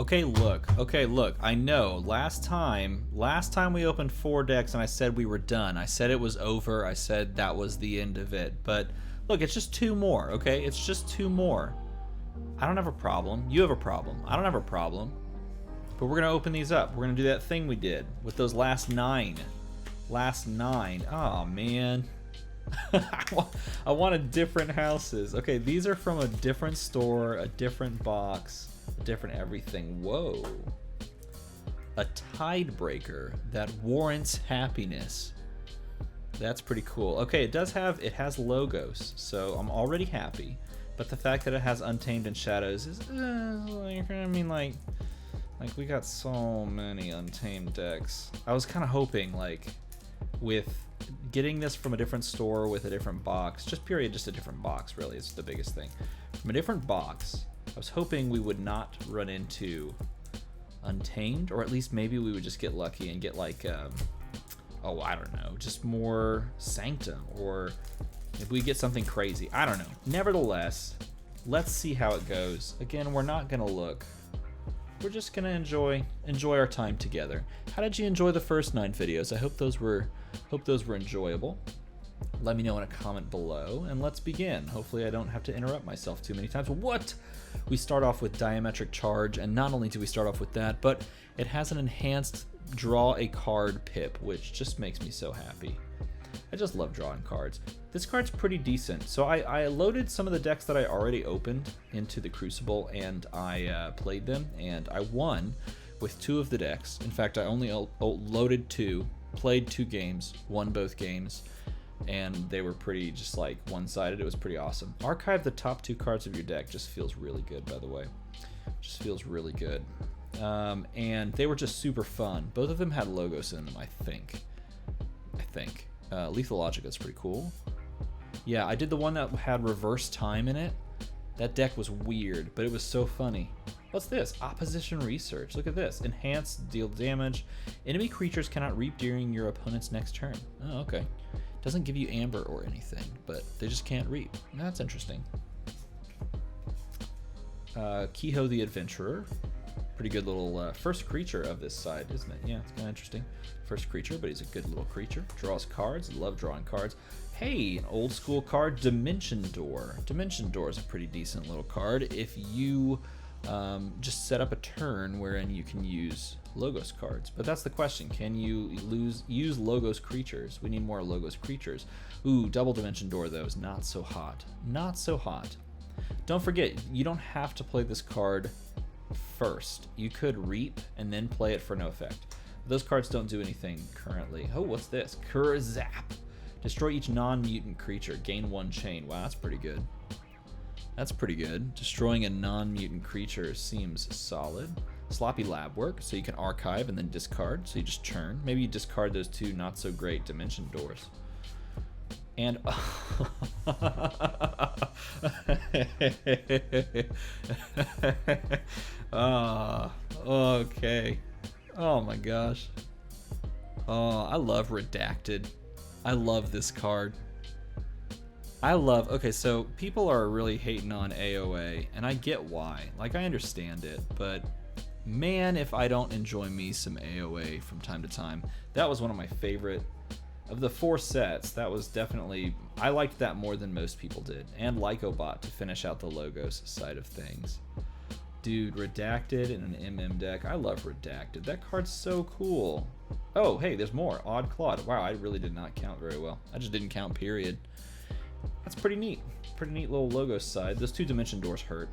Okay, look. I know. Last time we opened 4 decks and I said we were done. I said it was over. I said that was the end of it. But look, it's just 2 more, okay? It's just 2 more. I don't have a problem. You have a problem. I don't have a problem. But we're gonna open these up. We're gonna do that thing we did with those last 9. Last 9. Oh man. I wanted different houses. Okay, these are from a different store, a different box, a different everything. Whoa. A Tidebreaker that warrants happiness. That's pretty cool. Okay, it has logos, so I'm already happy. But the fact that it has Untamed and Shadows is, I mean, like we got so many Untamed decks. I was kind of hoping, like, with getting this from a different store with a different box, just a different box, really, is the biggest thing. From a different box, I was hoping we would not run into Untamed, or at least maybe we would just get lucky and get, like, oh, I don't know, just more Sanctum, or if we get something crazy. I don't know. Nevertheless, let's see how it goes. Again, we're not gonna look. We're just gonna enjoy our time together. How did you enjoy the first 9 videos? I hope those were enjoyable. Let me know in a comment below, and let's begin. Hopefully I don't have to interrupt myself too many times. What? We start off with Diametric Charge, and not only do we start off with that, but it has an enhanced draw a card pip, which just makes me so happy. I just love drawing cards. This card's pretty decent. So I loaded some of the decks that I already opened into the Crucible, and I played them, and I won with 2 of the decks. In fact, I only loaded 2, played 2 games, won both games, and they were pretty just like one-sided. It was pretty awesome. Archive the top 2 cards of your deck just feels really good, by the way. Just feels really good. And they were just super fun. Both of them had logos in them, I think. Lethal Logic is pretty cool. Yeah, I did the one that had reverse time in it. That deck was weird, but it was so funny. What's this? Opposition Research. Look at this. Enhance, deal damage. Enemy creatures cannot reap during your opponent's next turn. Oh, okay. Doesn't give you amber or anything, but they just can't reap. That's interesting. Kehoe the Adventurer. Pretty good little first creature of this side, isn't it? Yeah, it's kind of interesting. First creature, but he's a good little creature. Draws cards. Love drawing cards. Hey, an old school card, Dimension Door. Dimension Door is a pretty decent little card if you just set up a turn wherein you can use Logos cards. But that's the question. Can you use Logos creatures? We need more Logos creatures. Ooh, Double Dimension Door, though, is not so hot. Not so hot. Don't forget, you don't have to play this card first. You could reap and then play it for no effect. Those cards don't do anything currently. Oh, what's this? Kurzap. Destroy each non-mutant creature. Gain 1 chain. Wow, that's pretty good. That's pretty good. Destroying a non-mutant creature seems solid. Sloppy Lab Work, so you can archive and then discard. So you just churn. Maybe you discard those 2 not so great Dimension Doors. And okay. Oh my gosh. Oh, I love Redacted. I love this card. Okay, so people are really hating on AOA, and I get why. Like, I understand it, but man, if I don't enjoy me some AOA from time to time. That was one of my favorite of the 4 sets. That was definitely, I liked that more than most people did. And Lycobot to finish out the Logos side of things. Dude, Redacted in an MM deck. I love Redacted. That card's so cool. Oh, hey, there's more. Odd Clawed. Wow, I really did not count very well. I just didn't count, period. That's pretty neat. Pretty neat little Logos side. Those 2 Dimension Doors hurt.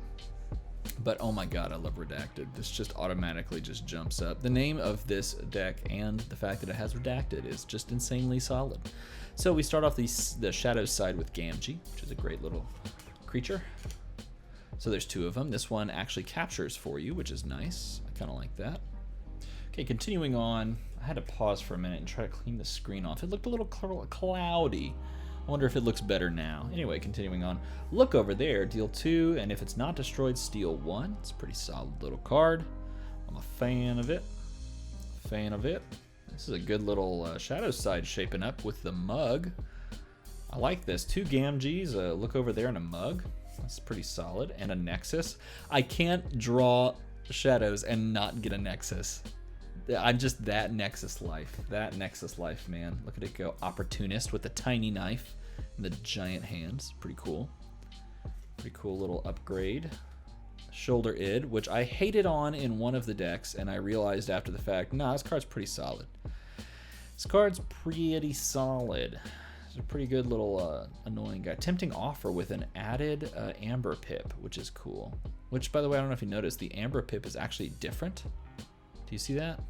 But oh my god, I love Redacted. This just automatically just jumps up. The name of this deck and the fact that it has Redacted is just insanely solid. So we start off the Shadows side with Gamgee, which is a great little creature. So there's 2 of them. This one actually captures for you, which is nice. I kind of like that. Okay, continuing on. I had to pause for a minute and try to clean the screen off. It looked a little cloudy. I wonder if it looks better now. Anyway, continuing on. Look over there. Deal 2, and if it's not destroyed, steal 1. It's a pretty solid little card. I'm a fan of it. This is a good little Shadows side shaping up with the mug. I like this. 2 Gamgees. Look over there, and a mug. That's pretty solid. And a Nexus. I can't draw Shadows and not get a Nexus. I'm just that Nexus life. That Nexus life, man. Look at it go. Opportunist with a tiny knife and the giant hands. Pretty cool. Pretty cool little upgrade. Shoulder Id, which I hated on in one of the decks, and I realized after the fact, nah, this card's pretty solid. This card's pretty solid. It's a pretty good little annoying guy. Tempting Offer with an added Amber Pip, which is cool. Which, by the way, I don't know if you noticed, the Amber Pip is actually different. Do you see that?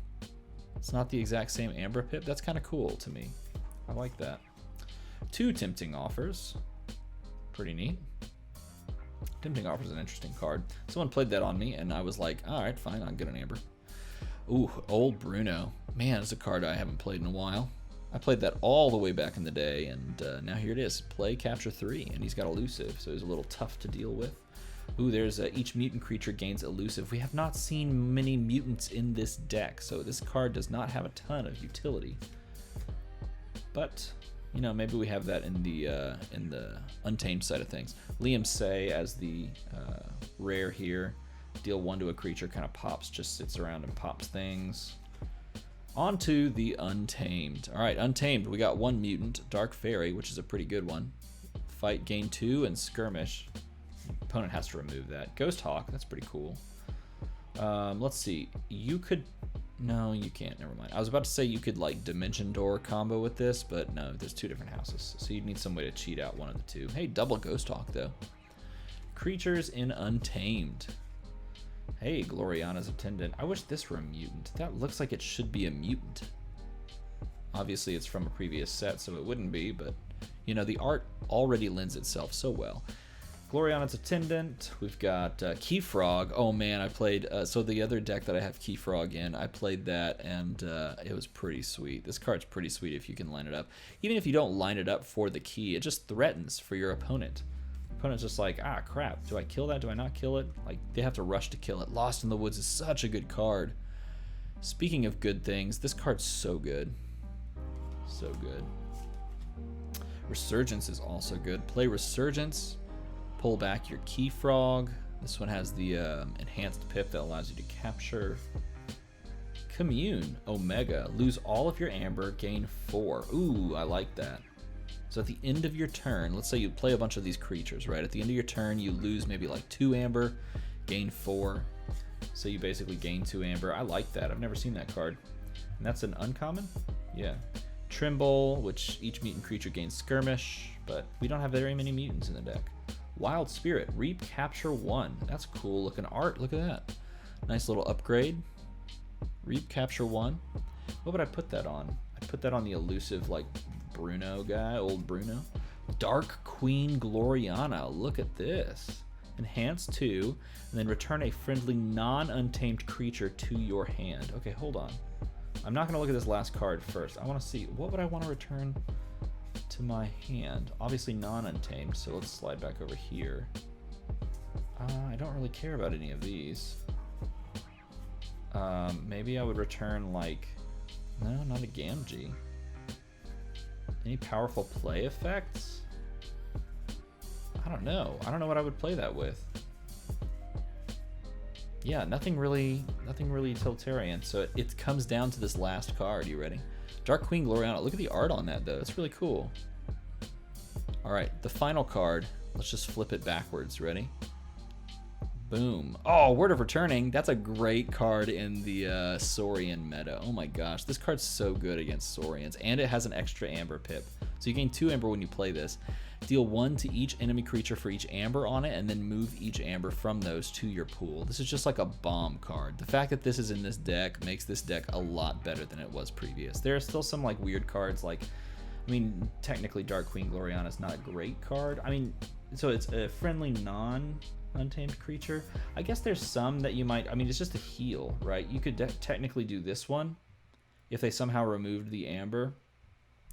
It's not the exact same Amber Pip. That's kind of cool to me. I like that. 2 Tempting Offers. Pretty neat. Tempting Offer is an interesting card. Someone played that on me, and I was like, all right, fine, I'll get an Amber. Ooh, Old Bruno. Man, it's a card I haven't played in a while. I played that all the way back in the day, and now here it is. Play, capture 3, and he's got elusive, so he's a little tough to deal with. Ooh, there's each mutant creature gains elusive. We have not seen many mutants in this deck, so this card does not have a ton of utility. But, you know, maybe we have that in the Untamed side of things. Liam Say as the rare here. Deal 1 to a creature, kind of pops, just sits around and pops things. On to the Untamed. All right, Untamed, we got 1 mutant, Dark Fairy, which is a pretty good one. Fight, gain 2, and Skirmish. Opponent has to remove that. Ghost Hawk, that's pretty cool. Let's see. You could... No, you can't. Never mind. I was about to say you could, like, Dimension Door combo with this, but no, there's 2 different houses. So you'd need some way to cheat out one of the 2. Hey, double Ghost Hawk, though. Creatures in Untamed. Hey, Gloriana's Attendant. I wish this were a mutant. That looks like it should be a mutant. Obviously, it's from a previous set, so it wouldn't be, but, you know, the art already lends itself so well. Gloriana's Attendant. We've got Keyfrog. Oh, man, I played... so the other deck that I have Keyfrog in, I played that, and it was pretty sweet. This card's pretty sweet if you can line it up. Even if you don't line it up for the key, it just threatens for your opponent. Opponent's just like, ah, crap, do I kill that? Do I not kill it? Like, they have to rush to kill it. Lost in the Woods is such a good card. Speaking of good things, this card's so good. So good. Resurgence is also good. Play Resurgence. Pull back your Keyfrog. This one has the enhanced pip that allows you to capture. Commune. Omega. Lose all of your amber, gain 4. Ooh, I like that. So at the end of your turn, let's say you play a bunch of these creatures, right? At the end of your turn, you lose maybe like 2 amber, gain 4. So you basically gain 2 amber. I like that. I've never seen that card. And that's an uncommon? Yeah. Tremble, which each mutant creature gains skirmish, but we don't have very many mutants in the deck. Wild Spirit, Reap, Capture 1. That's cool looking art. Look at that. Nice little upgrade. Reap, Capture 1. What would I put that on? I'd put that on the elusive, like, Bruno guy, old Bruno. Dark Queen Gloriana. Look at this. Enhance 2, and then return a friendly non-untamed creature to your hand. Okay, hold on. I'm not going to look at this last card first. I want to see, what would I want to return to my hand? Obviously non-untamed, so let's slide back over here. I don't really care about any of these. Maybe I would return, like... No, not a Gamgee. Any powerful play effects? I don't know. I don't know what I would play that with. Yeah, nothing really utilitarian. So it comes down to this last card. You ready? Dark Queen Gloriana. Look at the art on that, though. It's really cool. All right, the final card. Let's just flip it backwards. Ready? Boom. Oh, Word of Returning. That's a great card in the Saurian meta. Oh my gosh, this card's so good against Saurians. And it has an extra amber pip. So you gain 2 amber when you play this. Deal 1 to each enemy creature for each amber on it, and then move each amber from those to your pool. This is just like a bomb card. The fact that this is in this deck makes this deck a lot better than it was previous. There are still some like weird cards like, I mean, technically Dark Queen Gloriana is not a great card. I mean, so it's a friendly non-untamed creature. I guess there's some that you might, I mean, it's just a heal, right? You could technically do this one. If they somehow removed the amber,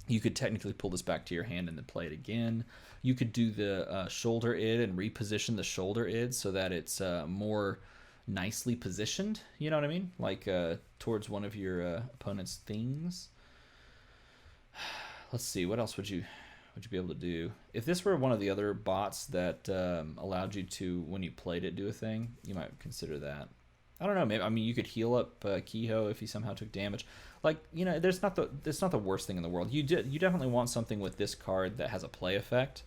you could technically pull this back to your hand and then play it again. You could do the shoulder id and reposition the shoulder id so that it's more nicely positioned. You know what I mean? Like towards one of your opponent's things. Let's see, what else would you be able to do? If this were one of the other bots that allowed you to, when you played it, do a thing, you might consider that. I don't know. Maybe I mean you could heal up Kehoe if he somehow took damage. Like you know, it's not the worst thing in the world. You definitely want something with this card that has a play effect.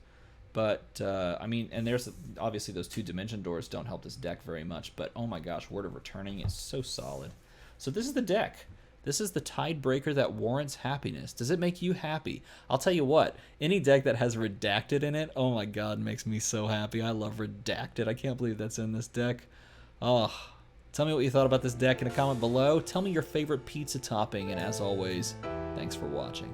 But I mean, and there's obviously those 2 dimension doors don't help this deck very much. But oh my gosh, Word of Returning is so solid. So this is the deck. This is the Tidebreaker that warrants happiness. Does it make you happy? I'll tell you what, any deck that has Redacted in it, oh my god, makes me so happy. I love Redacted. I can't believe that's in this deck. Oh, tell me what you thought about this deck in a comment below. Tell me your favorite pizza topping, and as always, thanks for watching.